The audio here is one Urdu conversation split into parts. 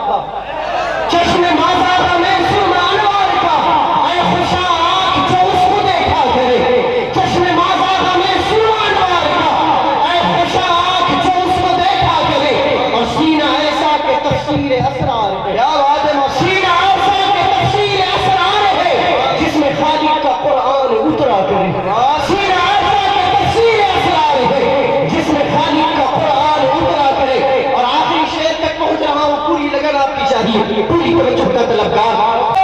کا، چشم مازاد میں سرما انوار کا، اے خوشا آنکھ جو اس کو دیکھا کرے، چشم مازاد میں سرما انوار کا، اے خوشا آنکھ جو اس کو دیکھا کرے، اور سینہ ایسا کہ تفسیر اسرار ہے، سینہ ایسا کہ تفسیر اسرار ہے، جس میں خالق کا قرآن اترا کرے، سینہ ایسا کہ تفسیر اسرار ہے، جس میں خالق کا قرآن اترا کرے۔ اور آخری شعر تک پہنچ رہا ہوں، پوری لگن آپ کی چاہیے، پوری توجہ کا طلبگار۔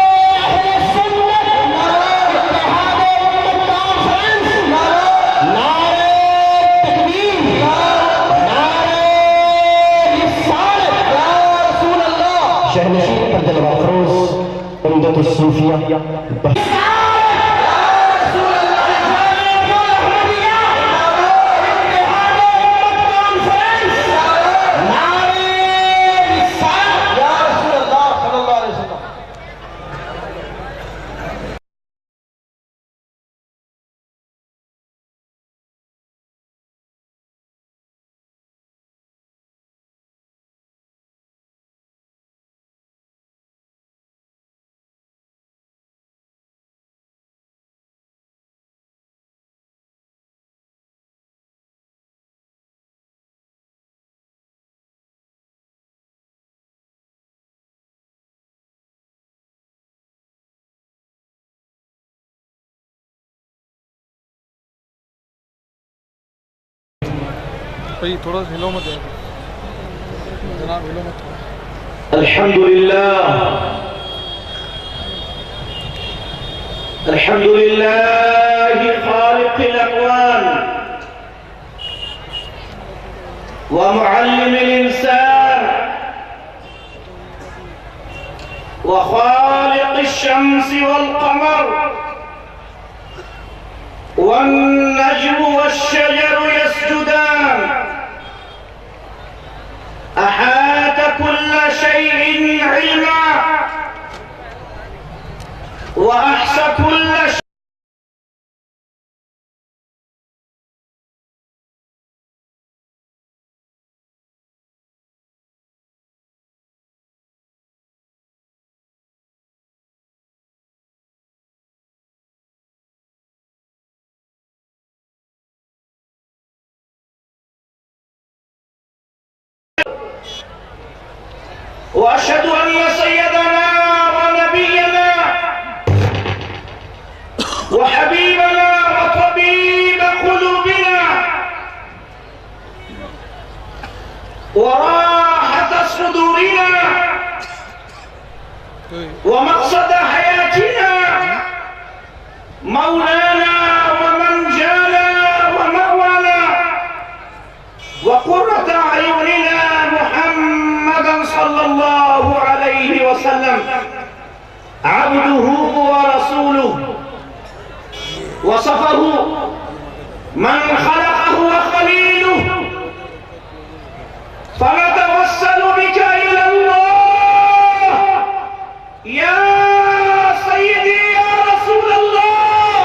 شہنشین پر جلوہ افروز عمدۃ الصوفیہ تھوڑا ہلو مت جناب، ہلو مت۔ الحمدللہ خالق الاکوان ومعلم الانسان وخالق الشمس والقمر والنجم والشجر يسجدان، أحاط كل شيء علما وأحصى كل شيء وأشهد أن سيدنا ونبينا وحبيبنا وطبيب قلوبنا وراحة صدورنا ومقصد حياتنا مولانا ومنجانا ومأوانا وقرة أعيننا محمدا صلى الله عليه وسلم عبده ورسوله وصفه من خلقه وخليله، فنتوسل بك إلى الله يا سيدي يا رسول الله،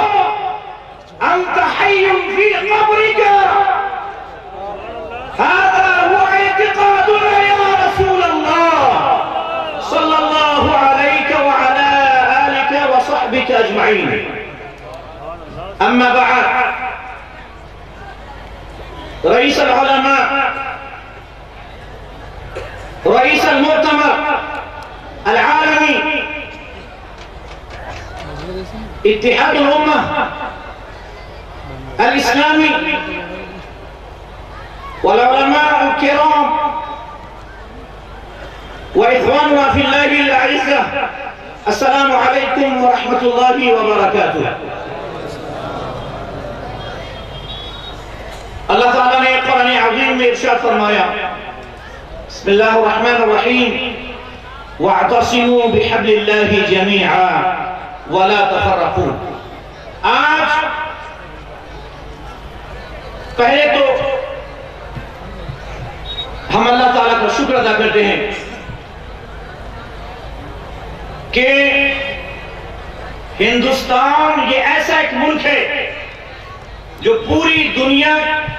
أنت حي في قبرك، هذا هو اعتقادنا يا رسول الله صلى الله عليك وعلى آلك وصحبك أجمعين. أما بعد، رئيس العلماء، رئيس المؤتمر العالمي، اتحاد الأمة الإسلامي، والعلماء الكرام وإخواننا في الله الأعزة، السلام عليكم ورحمة الله وبركاته۔ اللہ تعالیٰ نے قرآن عظیم میں ارشاد فرمایا، بسم اللہ الرحمن الرحیم، وَاعْتَصِمُوا بِحَبْلِ اللَّهِ جَمِيعًا وَلَا تَفَرَّقُوا۔ آج پہلے تو ہم اللہ تعالیٰ کا شکر ادا کرتے ہیں کہ ہندوستان یہ ایسا ایک ملک ہے جو پوری دنیا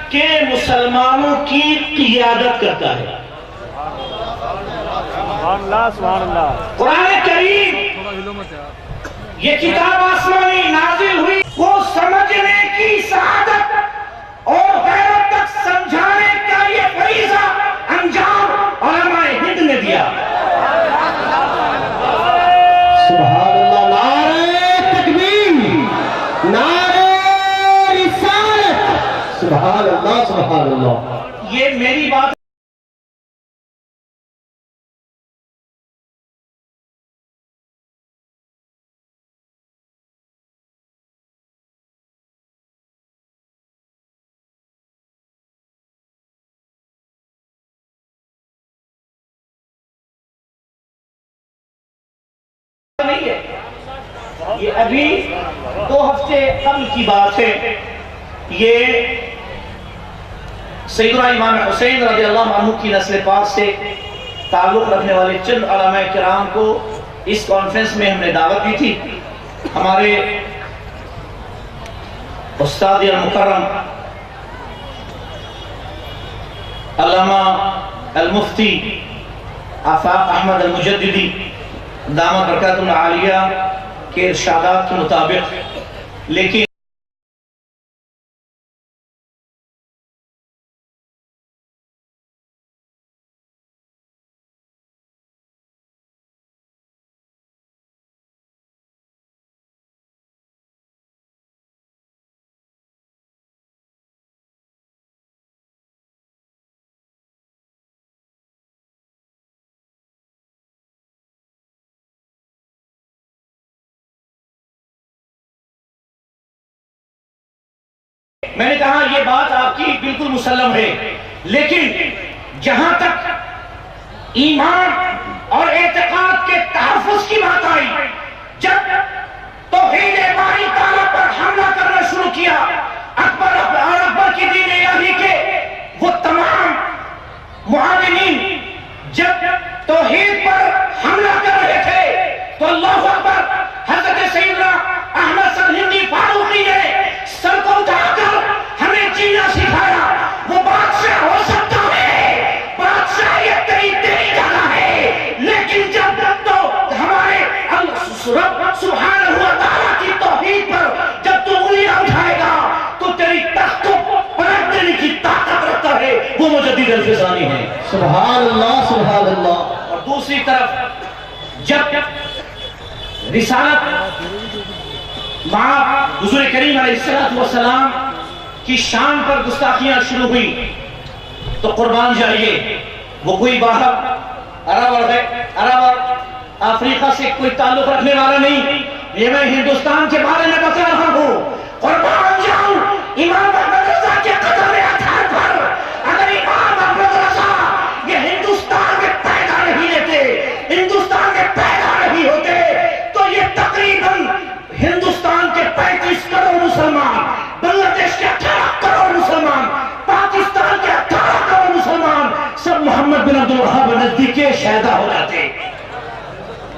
کے مسلمانوں کی قیادت کرتا ہے۔ قرآن کریم تھوڑا ہلو مت یار. یہ کتاب آسمانی نازل ہوئی وہ سمجھنے کی سعادت اور غیرت تک سمجھانے کا یہ فریضہ انجام علماء ہند نے دیا. سبحان اللہ. نعرہ تکبیر، نعرہ رسالت. سبحان اللہ سبحان اللہ. یہ میری بات نہیں ہے، یہ ابھی 2 ہفتے قبل کی بات ہے. یہ سیدنا امام حسین رضی اللہ عنہ کی نسل پاک سے تعلق رکھنے والے چند علماء کرام کو اس کانفرنس میں ہم نے دعوت دی تھی. ہمارے استاد المکرم علامہ المفتی آفاق احمد المجددی دامت برکات العالیہ کے ارشادات کے مطابق، لیکن میں نے کہا یہ بات آپ کی بالکل مسلم ہے، لیکن جہاں تک ایمان اور اعتقاد کے تحفظ کی بات آئی، جب توحید باری تعالیٰ پر حملہ کرنا شروع کیا، اکبر کی دین الہی کے وہ تمام معاونین جب توحید پر حملہ کر رہے تھے تو اللہ اکبر، حضرت سیدنا احمد سرہندی فاروقی نے سر کو اٹھا کر ہمیں جینا سکھایا. وہ بادشاہ ہو سکتا ہے، بادشاہیت تیری جگہ ہے، لیکن جب تو ہمارے رب سبحانہ و تعالیٰ کی توحید پر جب تو انگلیاں اٹھائے گا تو تیری تخت کو پلٹ دینے کی طاقت رکھتا ہے. وہ مجدد الفسانی ہے. سبحان اللہ سبحان اللہ. اور دوسری طرف جب رسالت مع حضور کریم علیہ السلام کی شان پر گستاخیاں شروع ہوئی تو قربان جائیے وہ کوئی باہر عرب اور افریقہ سے کوئی تعلق رکھنے والا نہیں. یہ میں ہندوستان کے بارے میں بتا رہا ہوں. قربان جاؤں امام احمد رضا کے قدم اطہر پر. اگر امام احمد رضا یہ ہندوستان میں پیدا نہیں لیتے، ہندوستان میں پیدا نہیں ہوتے، تو یہ تقریباً ہندوستان کے 35 کروڑ مسلمان، بنگلہ دیش کے 18 کروڑ مسلمان، پاکستان کے 18 کروڑ مسلمان سب محمد بن عبد الوہاب نزدیک کے شہدا ہو جاتے.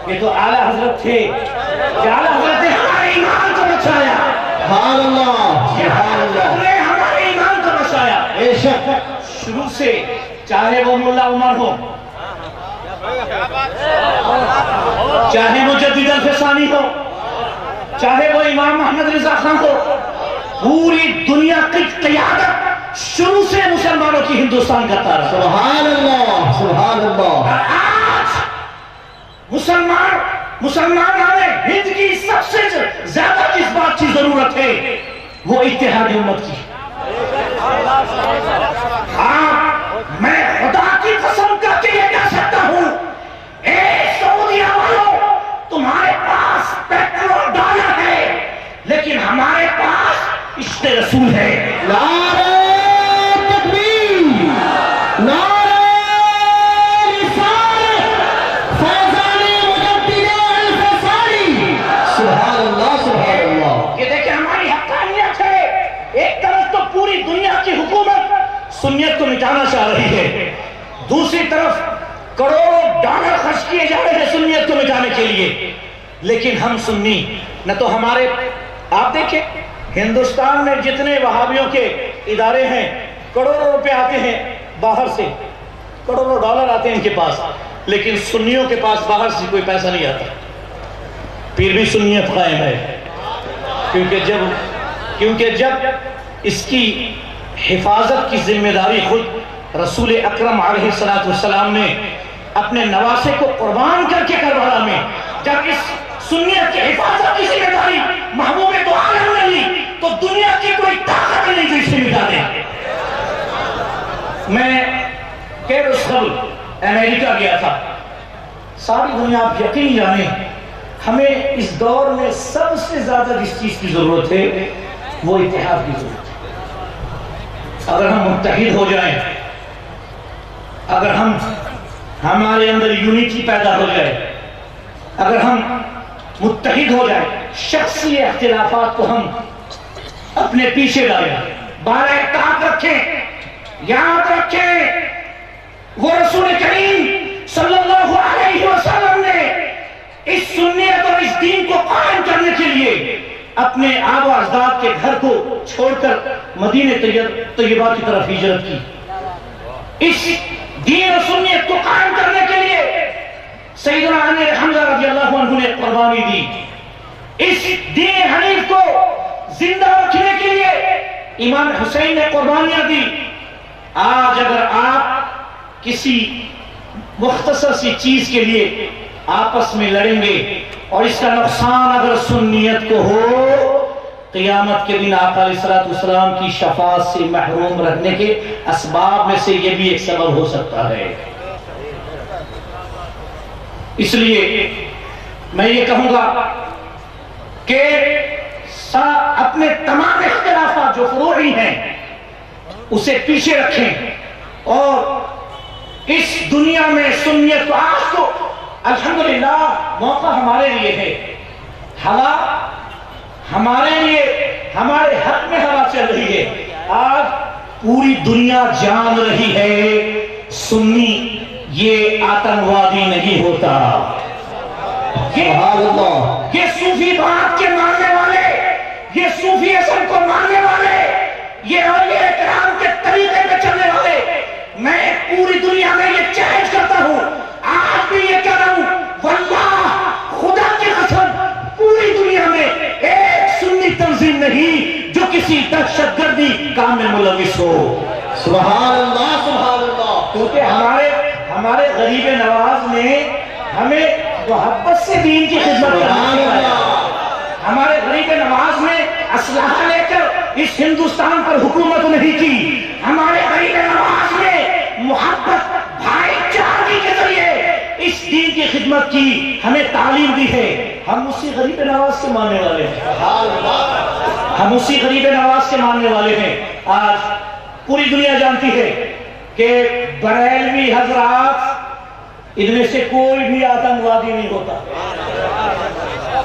یہ تو اعلیٰ حضرت تھے کہ اعلیٰ حضرت نے ہمارے ایمان کو بچایا. سبحان اللہ سبحان اللہ. نے ہمارے ایمان کو بچایا. بے شک شروع سے چاہے وہ ملا عمر ہو، چاہے مجدد الفسانی ہو، چاہے وہ امام محمد رضا خان ہو، پوری دنیا کی قیادت شروع سے مسلمانوں کی ہندوستان کرتا رہا. سبحان اللہ سبحان اللہ. اور آج مسلمان ہند کی سب سے زیادہ جس بات کی ضرورت ہے وہ اتحاد امت کی. میں خدا کی قسم کر کے یہ کہہ سکتا ہوں، اے سعودیہ والوں، تمہارے پاس پیٹرول ڈالر ہے لیکن ہمارے پاس عشق رسول ہے. نعرہ تکبیر، نعرہ رسالت، فیضان مجدد الفسانی. سبحان اللہ سبحان اللہ. یہ دیکھیں ہماری حقانیت ہے. ایک طرف تو پوری دنیا کی حکومت سنیت کو مٹانا چاہ رہی ہے، دوسری طرف کروڑوں ڈالر خرچ کیے جا رہے ہیں سنیت کو مٹانے کے لیے. لیکن ہم سنی نہ تو ہمارے، آپ دیکھیں ہندوستان میں جتنے وہابیوں کے ادارے ہیں کروڑوں روپے آتے ہیں باہر سے، کروڑوں ڈالر آتے ہیں ان کے پاس، لیکن سنیوں کے پاس باہر سے کوئی پیسہ نہیں آتا، پھر بھی سنیت قائم ہے، کیونکہ جب اس کی حفاظت کی ذمہ داری خود رسول اکرم علیہ السلام نے اپنے نواسے کو قربان کر کے کربلا میں، جب اس سنیت کی حفاظت کی ذمہ داری محبوب تو عالم نے لی تو دنیا کی کوئی طاقت نہیں جو اسے مٹا دے۔ میں کئی روز قبل امریکہ گیا تھا۔ ساری دنیا آپ یقین جانیں، ہمیں اس دور میں سب سے زیادہ جس چیز کی ضرورت ہے وہ اتحاد کی ضرورت ہے۔ اگر ہم متحد ہو جائیں، اگر ہمارے اندر یونٹی پیدا ہو جائے، اگر ہم متحد ہو جائیں، شخصی اختلافات کو ہم اپنے پیچھے ڈالیں، بالائے طاقت رکھیں، یاد رکھیں وہ رسول کریم صلی اللہ علیہ وسلم نے اس سنت اور اس دین کو قائم کرنے کے لیے اپنے آبا و اجداد کے گھر کو چھوڑ کر مدینہ طیبہ کی طرف ہجرت کی۔ اس دین و سنت کو قائم کرنے کے لیے سیدنا امیر حمزہ رضی اللہ عنہ نے قربانی دی۔ اس دین حنیف کو زندہ رکھنے کے لیے امام حسین نے قربانیاں دی۔ آج اگر آپ کسی مختصر سی چیز کے لیے آپس میں لڑیں گے اور اس کا نقصان اگر سنیت کو ہو، قیامت کے دن آقا علیہ السلام کی شفاعت سے محروم رہنے کے اسباب میں سے یہ بھی ایک سبب ہو سکتا ہے۔ اس لیے میں یہ کہوں گا کہ اپنے تمام اختلافات جو فروعی ہیں اسے پیچھے رکھیں اور اس دنیا میں سنیت کو، آج تو الحمدللہ موقع ہمارے لیے ہے، ہوا ہمارے لیے، ہمارے حق میں ہوا چل رہی ہے۔ آج پوری دنیا جان رہی ہے سنی یہ آتنوادی نہیں ہوتا، یہ صوفی بات کے ماننے والے، یہ صوفی ازم کو ماننے والے، یہ اولیاء کرام کے طریقے پہ چلنے والے، میں پوری دنیا میں یہ چیلنج کرتا ہوں، آج بھی یہ کہہ رہا ہوں، واللہ خدا کی قسم پوری دنیا میں ایک سنی تنظیم نہیں جو کسی دہشت گردی کام میں ملوث ہو۔ سبحان اللہ، سبحان اللہ۔ کیونکہ ہمارے غریب نواز نے ہمیں محبت سے دین کی خدمت کرنے والا، ہمارے غریب نواز نے اسلحہ لے کر اس ہندوستان پر حکومت نہیں کی، ہمارے غریب نواز نے محبت بھائی چارگی کے ذریعے اس دین کی خدمت کی، ہمیں تعلیم دی ہے۔ ہم اسی غریب نواز کے ماننے والے ہیں، ہم اسی غریب نواز کے ماننے والے ہیں۔ آج پوری دنیا جانتی ہے کہ بریلوی حضرات ان میں سے کوئی بھی آتنکوادی نہیں ہوتا،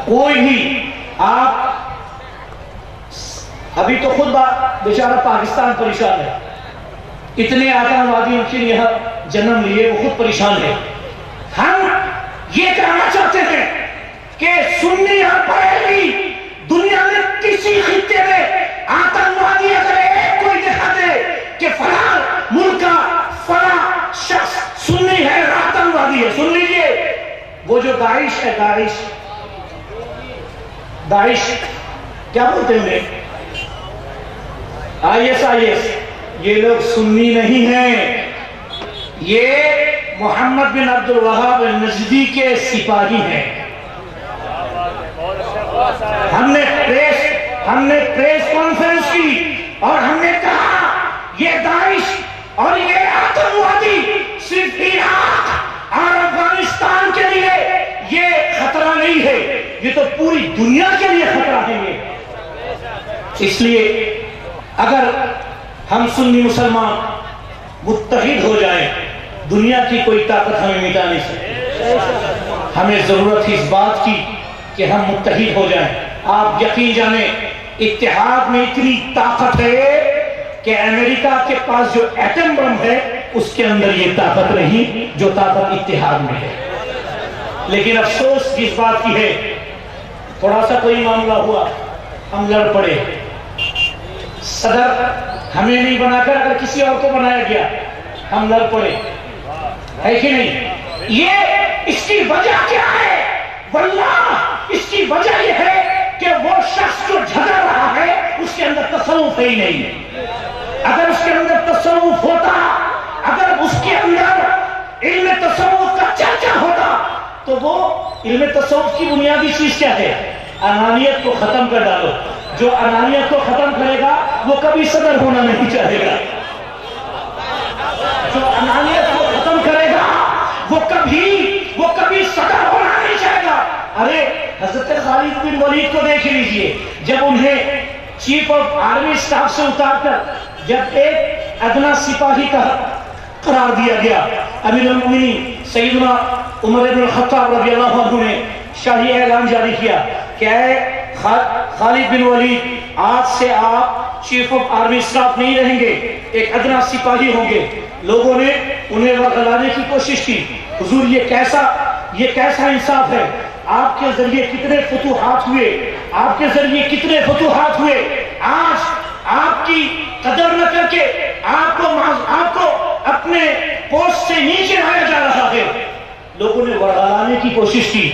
کوئی بھی۔ آپ ابھی تو خود بیچارہ پاکستان پریشان ہے، اتنے آتنکوادی ان کے یہاں جنم لیے، وہ خود پریشان ہے۔ ہم یہ کہنا چاہتے ہیں کہ سنی اور بریلوی دنیا میں کسی خطے میں آتنکوادی اگر ایک کوئی دکھا دے کہ فلاں ملک کا فلاں شخص سنی ہے، آتنکوادی ہے، سن لیجئے وہ جو داعش ہے، داعش کیا بولتے ہیں، IS، یہ لوگ سنی نہیں ہیں، یہ محمد بن عبد الوہاب النجدی کے سپاہی ہیں۔ ہم نے پریس کانفرنس کی اور ہم نے کہا یہ داعش اور یہ آتنکوادی صرف عراق اور افغانستان کے لیے یہ خطرہ نہیں ہے، یہ تو پوری دنیا کے لیے خطرہ ہے یہ۔ اس لیے اگر ہم سنی مسلمان متحد ہو جائیں، دنیا کی کوئی طاقت ہمیں مٹا نہیں سکتی۔ ہمیں ضرورت ہے اس بات کی کہ ہم متحد ہو جائیں۔ آپ یقین جانیں اتحاد میں اتنی طاقت ہے کہ امریکہ کے پاس جو ایٹم بم ہے اس کے اندر یہ طاقت نہیں جو طاقت اتحاد میں ہے۔ لیکن افسوس اس بات کی ہے، تھوڑا سا کوئی معاملہ ہوا ہم لڑ پڑے، صدر ہمیں نہیں بنا کر اگر کسی اور کو بنایا گیا ہم لڑ پڑے، ہے کہ نہیں؟ یہ اس کی وجہ کیا ہے؟ واللہ اس کی وجہ یہ ہے کہ وہ شخص جو جھگڑ رہا ہے اس کے اندر تصوف ہی نہیں. اگر اس کے اندر تصوف ہوتا، اگر اس کے اندر علم تصوف کا چرچا ہوتا تو وہ علم تصوف کی بنیادی چیز کیا ہے؟ انانیت کو ختم کر ڈالو. جو انانیت کو ختم کرے گا وہ کبھی صدر ہونا نہیں چاہے گا. جو انانیت کو ختم کرے گا وہ کبھی صدر ہونا نہیں چاہے گا. ارے حضرت خالد بن ولید کو دیکھ لیجئے، جب انہیں چیف آف آرمی اسٹاف سے اتار کر جب ایک ادنا سپاہی کا قرار دیا گیا، امیر المومنین سیدنا عمر بن الخطاب رضی اللہ عنہ نے شاہی اعلان جاری کیا کہ اے خالد بن ولید، آج سے آپ چیف آف آرمی اسٹاف نہیں رہیں گے، ایک ادنا سپاہی ہوں گے. لوگوں نے انہیں ورغلانے کی کوشش کی. حضور یہ کیسا انصاف ہے؟ آپ کے ذریعے کتنے فتوحات ہوئے، آپ کے ذریعے کتنے فتوحات ہوئے، آج آپ کی قدر نہ کر کے آپ کو اپنے پوسٹ سے نیچے لایا جا رہا ہے. لوگوں نے ورغلانے کی کوشش کی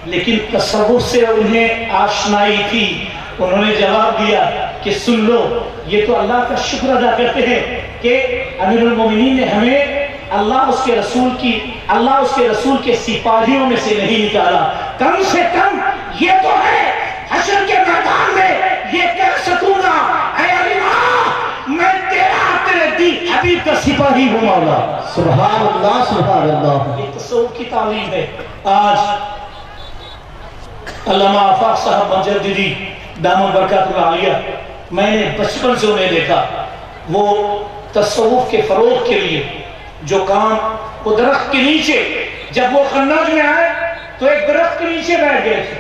لیکن تصوف سے انہیں آشنائی تھی. انہوں نے جواب دیا کہ سن لو، یہ تو اللہ کا شکر ادا کرتے ہیں کہ امیر المومنین نے ہمیں اللہ اس کے رسول کے سپاہیوں میں سے نہیں نکالا. کم سے کم یہ تو ہے حشر کے میدان میں یہ کہہ سکوں گا، اے اللہ میں تیرے دین حبیب کا سپاہی ہوں مولا. سبحان اللہ سبحان اللہ. یہ تصوف کی تعلیم ہے. آج علامہ آفاق صاحب مجددی دامن برکات العالیہ، میں نے بچپن سے انہیں دیکھا، وہ تصوف کے فروغ کے لیے جو کام، وہ درخت کے نیچے، جب وہ خناج میں آئے تو ایک درخت کے نیچے بیٹھ گئے تھے.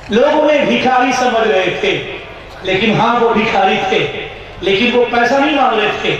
لوگ انہیں بھکاری سمجھ رہے تھے لیکن ہاں وہ بھکاری تھے، لیکن وہ پیسہ نہیں مانگ رہے تھے.